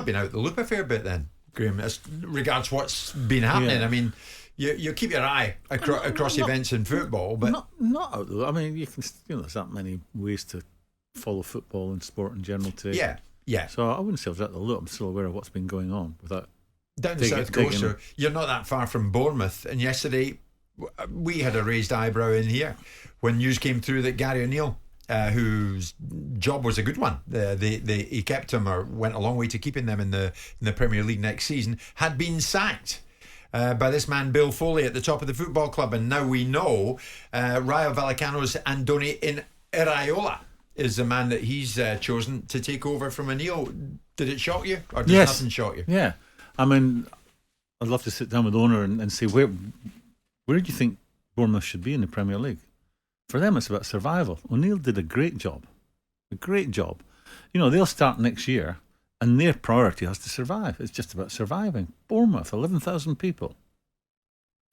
been out the loop a fair bit then, Graeme, as regards what's been happening. I mean, you keep your eye across events in football, but not out the loop. I mean, you can. There's that many ways to follow football and sport in general too. Yeah. So I wouldn't say I was at the loop. I'm still aware of what's been going on without. Down the south coast, so you're not that far from Bournemouth. And yesterday, we had a raised eyebrow in here when news came through that Gary O'Neill, whose job was a good one, he kept him or went a long way to keeping them in the Premier League next season, had been sacked by this man Bill Foley at the top of the football club. And now we know Rayo Vallecano's Andoni Iraola is the man that he's chosen to take over from O'Neill. Did it shock you, or did nothing shock you? Yeah. I mean, I'd love to sit down with the owner and say, where do you think Bournemouth should be in the Premier League? For them, it's about survival. O'Neill did a great job. They'll start next year, and their priority has to survive. It's just about surviving. Bournemouth, 11,000 people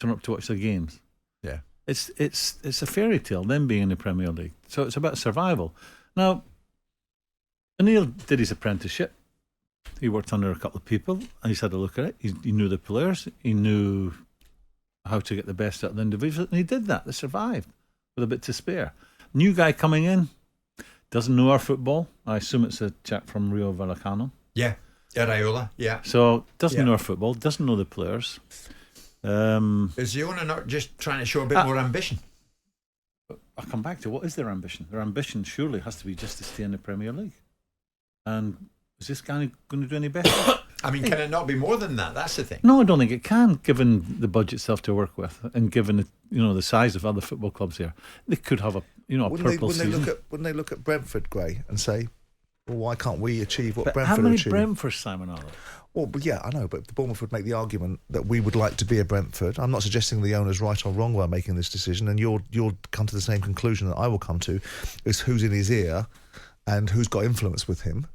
turn up to watch their games. Yeah, it's a fairy tale, them being in the Premier League. So it's about survival. Now, O'Neill did his apprenticeship. He worked under a couple of people, and he's had a look at it. He knew the players. He knew how to get the best out of the individuals, and he did that. They survived with a bit to spare. New guy coming in, doesn't know our football. I assume it's a chap from Rayo Vallecano. Yeah, Iraola, yeah. So doesn't know our football, doesn't know the players. Is the owner not just trying to show a bit more ambition? I'll come back to what is their ambition. Their ambition surely has to be just to stay in the Premier League. And is this guy going to do any better? I mean, can it not be more than that? That's the thing. No, I don't think it can, given the budget stuff to work with, and given the size of other football clubs here. They could have a purple season. Wouldn't they look at Brentford, Gray, and say, well, why can't we achieve what Brentford how many achieved? Brentford, Simon, are there? Well, but yeah, I know, but the Bournemouth would make the argument that we would like to be a Brentford. I'm not suggesting the owner's right or wrong while making this decision, and you'll come to the same conclusion that I will come to, is who's in his ear and who's got influence with him,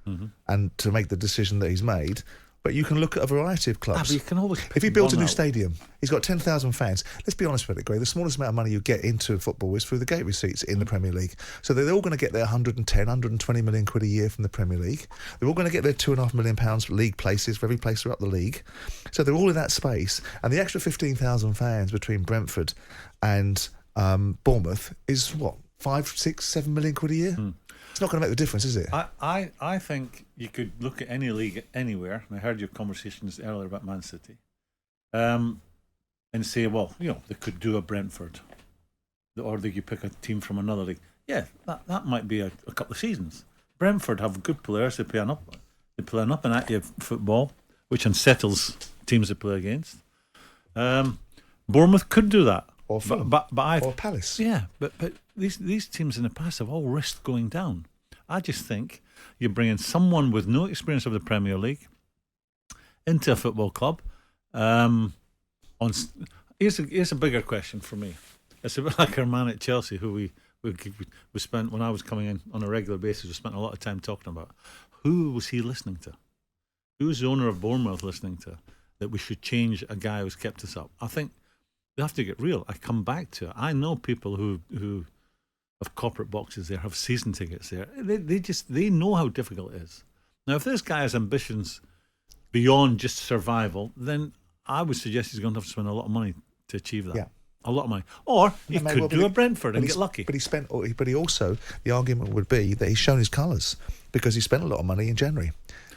and to make the decision that he's made. But you can look at a variety of clubs. But you can always if he builds a new stadium, he's got 10,000 fans. Let's be honest with it, Gray. The smallest amount of money you get into football is through the gate receipts in the Premier League. So they're all going to get their 110, 120 million quid a year from the Premier League. They're all going to get their £2.5 million league places for every place throughout the league. So they're all in that space. And the extra 15,000 fans between Brentford and Bournemouth is what, 5, 6, 7 million quid a year? It's not going to make the difference, is it? I think you could look at any league anywhere, and I heard your conversations earlier about Man City, and say, well, they could do a Brentford, or they could pick a team from another league. Yeah, that might be a couple of seasons. Brentford have good players. They play an up and active football, which unsettles teams they play against. Bournemouth could do that. Or Palace. Yeah, but these teams in the past have all risked going down. I just think you bring in someone with no experience of the Premier League into a football club. Here's a bigger question for me. It's a bit like our man at Chelsea, who we spent, when I was coming in on a regular basis, we spent a lot of time talking about. Who was he listening to? Who's the owner of Bournemouth listening to? That we should change a guy who's kept us up. I think they have to get real. I come back to it. I know people who have corporate boxes there, have season tickets there. They know how difficult it is. Now, if this guy has ambitions beyond just survival, then I would suggest he's going to have to spend a lot of money to achieve that. Yeah. A lot of money. Or he could do a Brentford and get lucky. But he also, the argument would be that he's shown his colours, because he spent a lot of money in January.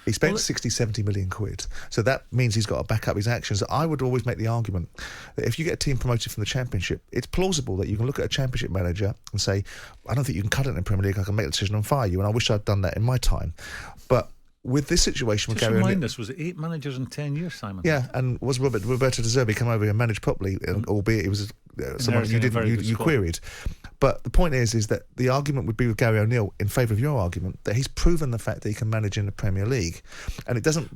He spent 60, 70 million quid. So that means he's got to back up his actions. I would always make the argument that if you get a team promoted from the Championship, it's plausible that you can look at a Championship manager and say, I don't think you can cut it in the Premier League. I can make a decision and fire you. And I wish I'd done that in my time. But with this situation with Gary O'Neill... remind us, was it 8 managers in 10 years, Simon? Yeah, and was Roberto De Zerbi come over and manage properly, albeit it was someone you queried. But the point is that the argument would be with Gary O'Neill in favour of your argument, that he's proven the fact that he can manage in the Premier League. And it doesn't...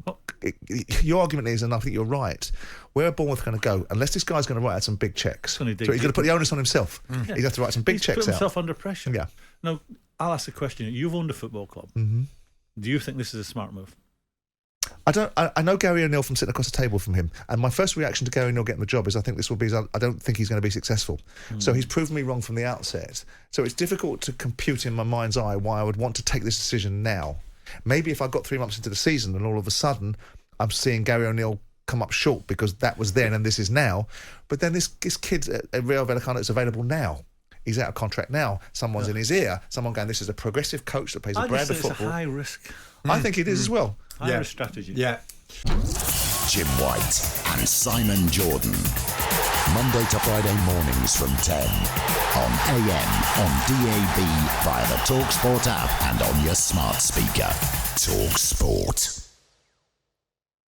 your argument is, and I think you're right, where are Bournemouth going to go? Unless this guy's going to write out some big cheques. So he's going to put the onus on himself. Yeah. He's going to have to write some big checks out. He's put himself under pressure. Yeah. Now, I'll ask a question. You've owned a football club. Mm-hmm. Do you think this is a smart move? I know Gary O'Neill from sitting across the table from him, and my first reaction to Gary O'Neill getting the job is I don't think he's going to be successful. So he's proven me wrong from the outset. So it's difficult to compute in my mind's eye why I would want to take this decision now. Maybe if I got 3 months into the season and all of a sudden I'm seeing Gary O'Neill come up short because that was then and this is now, but then this kid at Real Vallecano is available now. He's out of contract now. Someone's in his ear. Someone going, this is a progressive coach that plays a brand of football. It's a high risk. I think it is as well. High risk strategy. Yeah. Jim White and Simon Jordan. Monday to Friday mornings from 10 on AM, on DAB, via the talkSPORT app and on your smart speaker. talkSPORT.